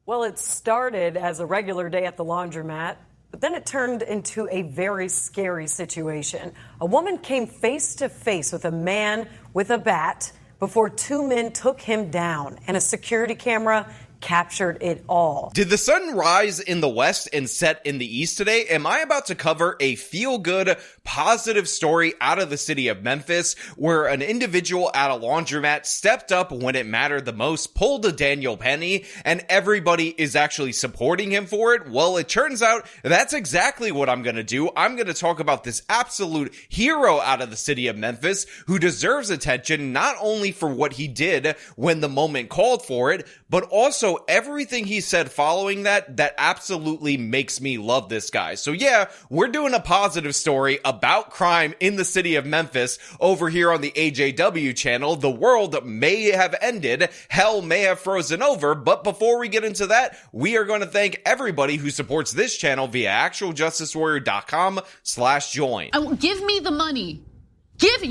Well, it started as a regular day at the laundromat, but then it turned into a very scary situation. A woman came face to face with a man with a bat before two men took him down, and a security camera captured it all. Did the sun rise in the west and set in the east today? Am I about to cover a feel-good, positive story out of the city of Memphis where an individual at a laundromat stepped up when it mattered the most, pulled a Daniel Penny, and everybody is actually supporting him for it? Well, it turns out that's exactly what I'm going to do. I'm going to talk about this absolute hero out of the city of Memphis who deserves attention not only for what he did when the moment called for it, but also everything he said following that absolutely makes me love this guy. So yeah, we're doing a positive story about crime in the city of Memphis over here on the AJW channel. The world may have ended, hell may have frozen over, but before we get into that, we are going to thank everybody who supports this channel via actualjusticewarrior.com/join. Give me the money. Give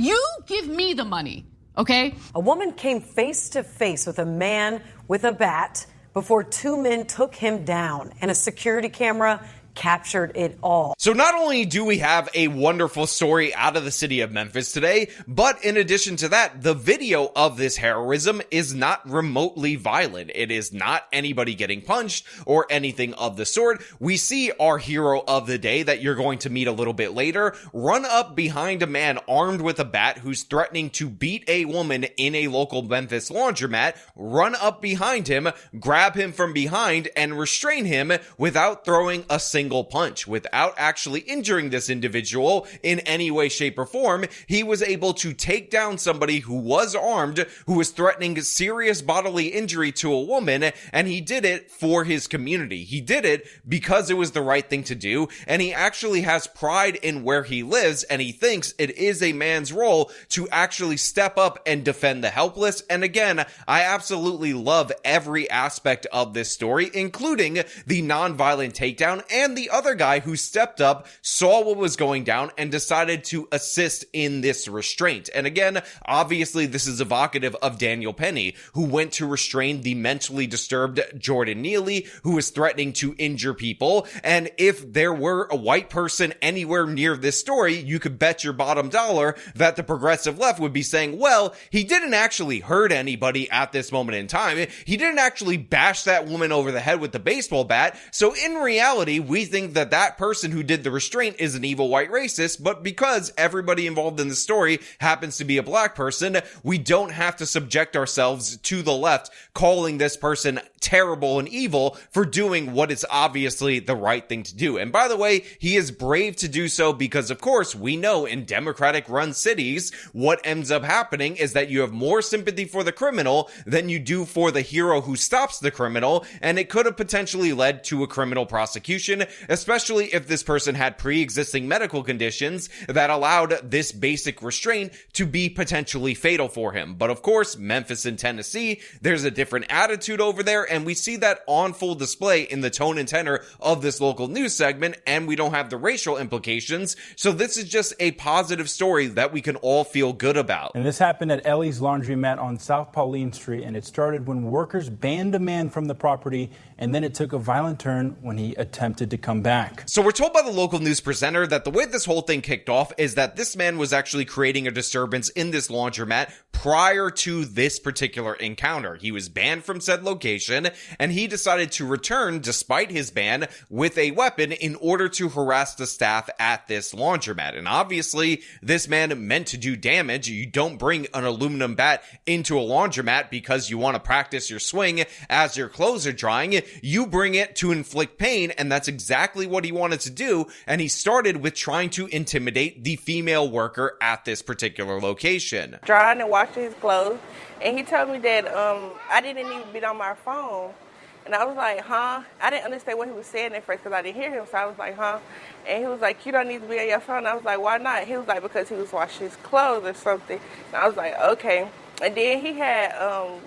me the money. Okay? A woman came face to face with a man with a bat before two men took him down, and a security camera captured it all. So not only do we have a wonderful story out of the city of Memphis today, but in addition to that, the video of this heroism is not remotely violent. It is not anybody getting punched or anything of the sort. We see our hero of the day that you're going to meet a little bit later run up behind a man armed with a bat who's threatening to beat a woman in a local Memphis laundromat, run up behind him, grab him from behind, and restrain him without throwing a single punch. Without actually injuring this individual in any way, shape, or form, he was able to take down somebody who was armed, who was threatening serious bodily injury to a woman, and he did it for his community. He did it because it was the right thing to do, and he actually has pride in where he lives, and he thinks it is a man's role to actually step up and defend the helpless. And again, I absolutely love every aspect of this story, including the non-violent takedown and the other guy who stepped up, saw what was going down, and decided to assist in this restraint. And again, obviously this is evocative of Daniel Penny, who went to restrain the mentally disturbed Jordan Neely, who was threatening to injure people. And if there were a white person anywhere near this story, you could bet your bottom dollar that the progressive left would be saying, well, he didn't actually hurt anybody at this moment in time. He didn't actually bash that woman over the head with the baseball bat. So in reality, we think that that person who did the restraint is an evil white racist, but because everybody involved in the story happens to be a black person, we don't have to subject ourselves to the left calling this person terrible and evil for doing what is obviously the right thing to do. And by the way, he is brave to do so because, of course, we know in Democratic-run cities, what ends up happening is that you have more sympathy for the criminal than you do for the hero who stops the criminal, and it could have potentially led to a criminal prosecution, especially if this person had pre-existing medical conditions that allowed this basic restraint to be potentially fatal for him. But of course, Memphis and Tennessee, there's a different attitude over there, and we see that on full display in the tone and tenor of this local news segment, and we don't have the racial implications. So this is just a positive story that we can all feel good about. And this happened at Ellie's Laundromat on South Pauline Street, and it started when workers banned a man from the property, and then it took a violent turn when he attempted to come back. So we're told by the local news presenter that the way this whole thing kicked off is that this man was actually creating a disturbance in this laundromat prior to this particular encounter. He was banned from said location, and he decided to return despite his ban with a weapon in order to harass the staff at this laundromat. And obviously, this man meant to do damage. You don't bring an aluminum bat into a laundromat because you want to practice your swing as your clothes are drying. You bring it to inflict pain, and that's exactly what he wanted to do. And he started with trying to intimidate the female worker at this particular location. Drying and washing his clothes, and he told me that I didn't even be on my phone. And I was like, huh? I didn't understand what he was saying at first because I didn't hear him. So I was like, huh? And he was like, you don't need to be on your phone. I was like, why not? He was like, because he was washing his clothes or something. And I was like, okay. And then he had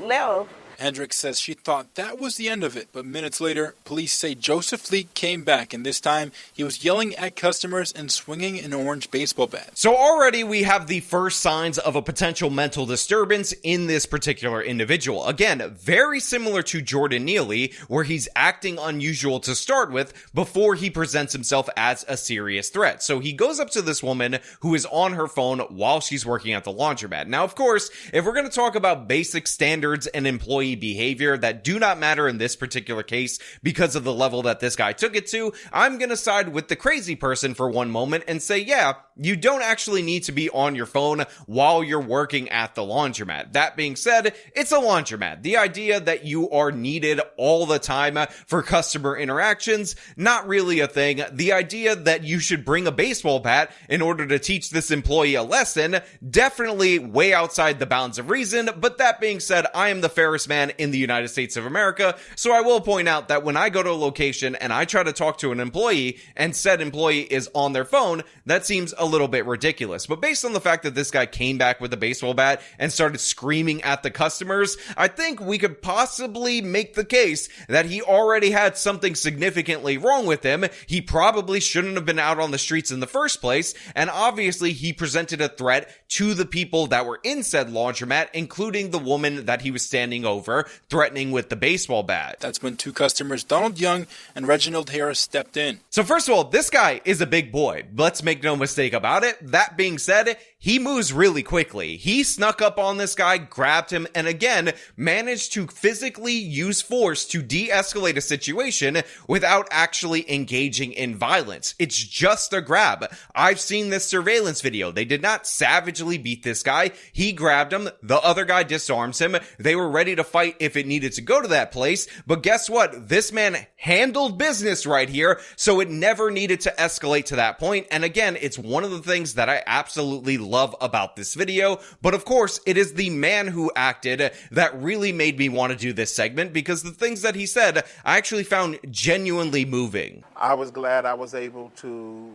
left. Hendricks says she thought that was the end of it, but minutes later, police say Joseph Lee came back, and this time he was yelling at customers and swinging an orange baseball bat. So already we have the first signs of a potential mental disturbance in this particular individual. Again, very similar to Jordan Neely, where he's acting unusual to start with before he presents himself as a serious threat. So he goes up to this woman who is on her phone while she's working at the laundromat. Now, of course, if we're going to talk about basic standards and employee behavior that do not matter in this particular case because of the level that this guy took it to, I'm going to side with the crazy person for one moment and say, yeah, you don't actually need to be on your phone while you're working at the laundromat. That being said, it's a laundromat. The idea that you are needed all the time for customer interactions, not really a thing. The idea that you should bring a baseball bat in order to teach this employee a lesson, definitely way outside the bounds of reason. But that being said, I am the fairest man in the United States of America, so I will point out that when I go to a location and I try to talk to an employee and said employee is on their phone, that seems a little bit ridiculous. But based on the fact that this guy came back with a baseball bat and started screaming at the customers, I think we could possibly make the case that he already had something significantly wrong with him. He probably shouldn't have been out on the streets in the first place, and obviously he presented a threat to the people that were in said laundromat, including the woman that he was standing over, threatening with the baseball bat. That's when two customers, Donald Young and Reginald Harris, stepped in. So first of all, this guy is a big boy. Let's make no mistake about it. That being said, he moves really quickly. He snuck up on this guy, grabbed him, and again, managed to physically use force to de-escalate a situation without actually engaging in violence. It's just a grab. I've seen this surveillance video. They did not savagely beat this guy. He grabbed him. The other guy disarms him. They were ready to fight if it needed to go to that place. But guess what? This man handled business right here, so it never needed to escalate to that point. And again, it's one of the things that I absolutely love about this video. But of course, it is the man who acted that really made me want to do this segment, because the things that he said I actually found genuinely moving. I was glad I was able to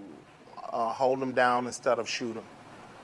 hold him down instead of shoot him,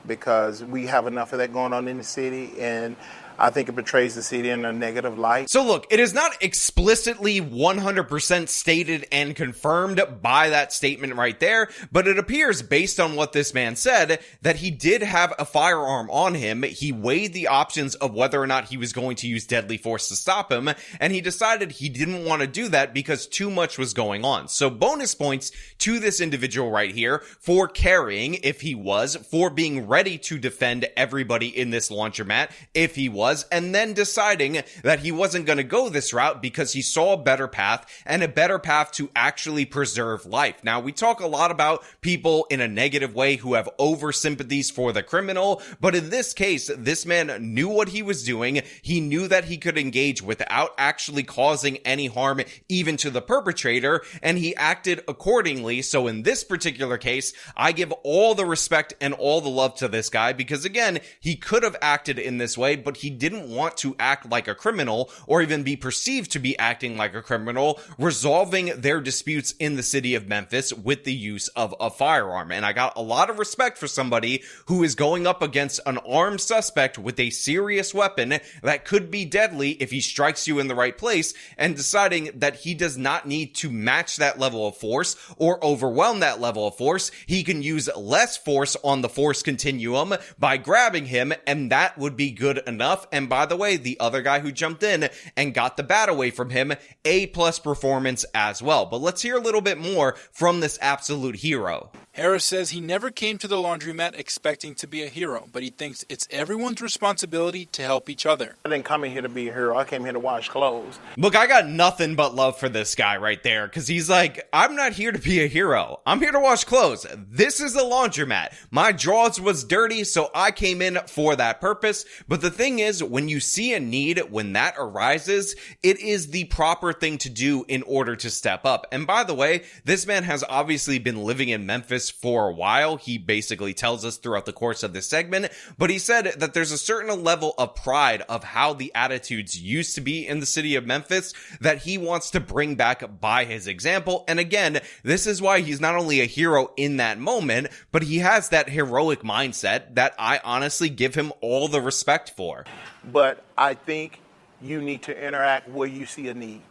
because we have enough of that going on in the city, and I think it portrays the city in a negative light. So look, it is not explicitly 100% stated and confirmed by that statement right there, but it appears based on what this man said that he did have a firearm on him. He weighed the options of whether or not he was going to use deadly force to stop him, and he decided he didn't want to do that because too much was going on. So bonus points to this individual right here for carrying, if he was, for being ready to defend everybody in this laundromat, if he was, and then deciding that he wasn't going to go this route because he saw a better path, and a better path to actually preserve life. Now, we talk a lot about people in a negative way who have over sympathies for the criminal, but in this case, this man knew what he was doing. He knew that he could engage without actually causing any harm even to the perpetrator, and he acted accordingly. So in this particular case, I give all the respect and all the love to this guy, because again, he could have acted in this way, but he didn't want to act like a criminal or even be perceived to be acting like a criminal, resolving their disputes in the city of Memphis with the use of a firearm. And I got a lot of respect for somebody who is going up against an armed suspect with a serious weapon that could be deadly if he strikes you in the right place, and deciding that he does not need to match that level of force or overwhelm that level of force. He can use less force on the force continuum by grabbing him, and that would be good enough. And by the way, the other guy who jumped in and got the bat away from him, A+ performance as well. But let's hear a little bit more from this absolute hero. Harris says he never came to the laundromat expecting to be a hero, but he thinks it's everyone's responsibility to help each other. I didn't come in here to be a hero. I came here to wash clothes. Look, I got nothing but love for this guy right there, because he's like, I'm not here to be a hero. I'm here to wash clothes. This is a laundromat. My drawers was dirty, so I came in for that purpose. But the thing is, when you see a need, when that arises, it is the proper thing to do in order to step up. And by the way, this man has obviously been living in Memphis for a while. He basically tells us throughout the course of this segment, but he said that there's a certain level of pride of how the attitudes used to be in the city of Memphis that he wants to bring back by his example. And again, this is why he's not only a hero in that moment, but he has that heroic mindset that I honestly give him all the respect for. But I think you need to interact where you see a need.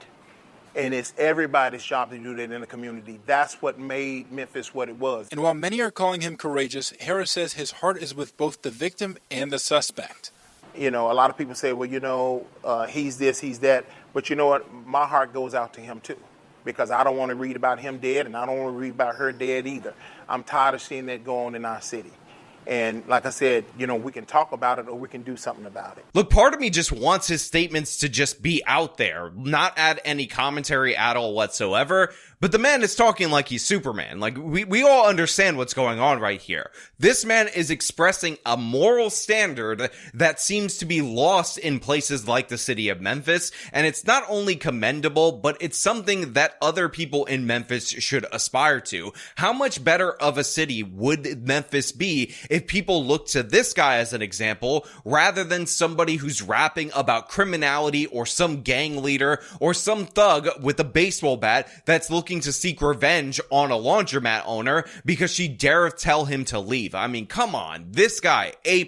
And it's everybody's job to do that in the community. That's what made Memphis what it was. And while many are calling him courageous, Harris says his heart is with both the victim and the suspect. You know, a lot of people say, well, you know, he's this, he's that. But you know what? My heart goes out to him, too, because I don't want to read about him dead, and I don't want to read about her dead either. I'm tired of seeing that go on in our city. And like I said, you know, we can talk about it or we can do something about it. Look, part of me just wants his statements to just be out there, not add any commentary at all whatsoever. But the man is talking like he's Superman. Like, we all understand what's going on right here. This man is expressing a moral standard that seems to be lost in places like the city of Memphis. And it's not only commendable, but it's something that other people in Memphis should aspire to. How much better of a city would Memphis be if people looked to this guy as an example, rather than somebody who's rapping about criminality or some gang leader or some thug with a baseball bat that's looking to seek revenge on a laundromat owner because she dare tell him to leave. I mean, come on. This guy, A+,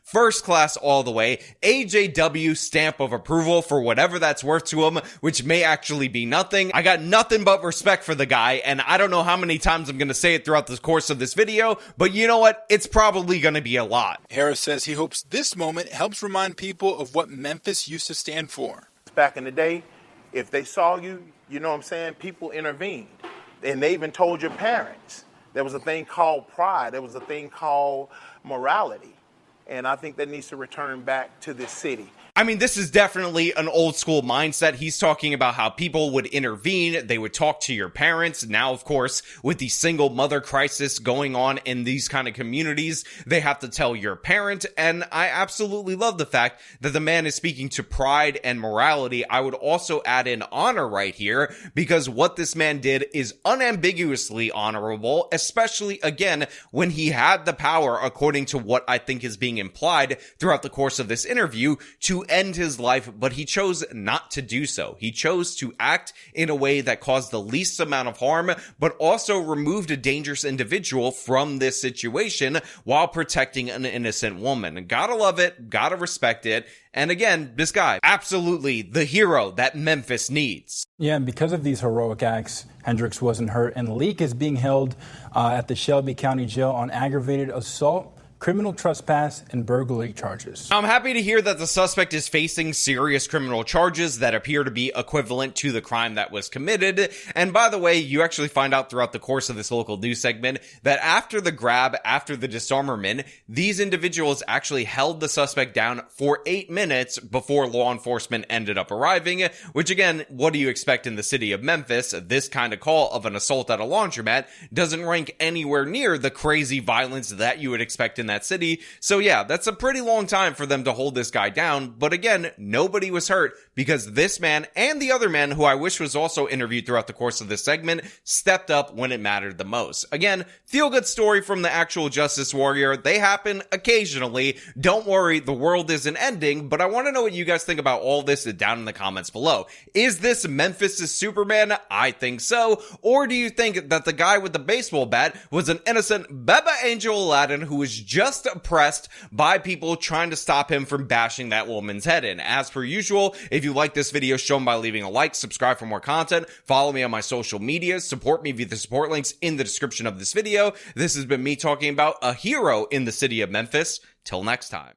first class all the way, AJW stamp of approval for whatever that's worth to him, which may actually be nothing. I got nothing but respect for the guy, and I don't know how many times I'm going to say it throughout the course of this video, but you know what? It's probably going to be a lot. Harris says he hopes this moment helps remind people of what Memphis used to stand for. Back in the day, if they saw you, you know what I'm saying, people intervened. And they even told your parents. There was a thing called pride. There was a thing called morality. And I think that needs to return back to this city. I mean, this is definitely an old school mindset. He's talking about how people would intervene. They would talk to your parents. Now, of course, with the single mother crisis going on in these kind of communities, they have to tell your parent. And I absolutely love the fact that the man is speaking to pride and morality. I would also add in honor right here, because what this man did is unambiguously honorable, especially, again, when he had the power, according to what I think is being implied throughout the course of this interview, to end his life, but he chose not to do so. He chose to act in a way that caused the least amount of harm, but also removed a dangerous individual from this situation while protecting an innocent woman. Gotta love it, gotta respect it. And again, this guy, absolutely the hero that Memphis needs. Yeah, and because of these heroic acts, Hendricks wasn't hurt, and Leak is being held at the Shelby County Jail on aggravated assault, criminal trespass, and burglary charges. I'm happy to hear that the suspect is facing serious criminal charges that appear to be equivalent to the crime that was committed. And by the way, you actually find out throughout the course of this local news segment that after the grab, after the disarmament, these individuals actually held the suspect down for 8 minutes before law enforcement ended up arriving, which again, what do you expect in the city of Memphis? This kind of call of an assault at a laundromat doesn't rank anywhere near the crazy violence that you would expect in that city. So yeah, that's a pretty long time for them to hold this guy down. But again, nobody was hurt because this man and the other man, who I wish was also interviewed throughout the course of this segment, stepped up when it mattered the most. Again, feel good story from the actual justice warrior. They happen occasionally. Don't worry, the world isn't ending, but I want to know what you guys think about all this down in the comments below. Is this Memphis' Superman? I think so. Or do you think that the guy with the baseball bat was an innocent Beba Angel Aladdin who was just oppressed by people trying to stop him from bashing that woman's head in? As per usual, if you like this video, show them by leaving a like, subscribe for more content, follow me on my social media, support me via the support links in the description of this video. This has been me talking about a hero in the city of Memphis. Till next time.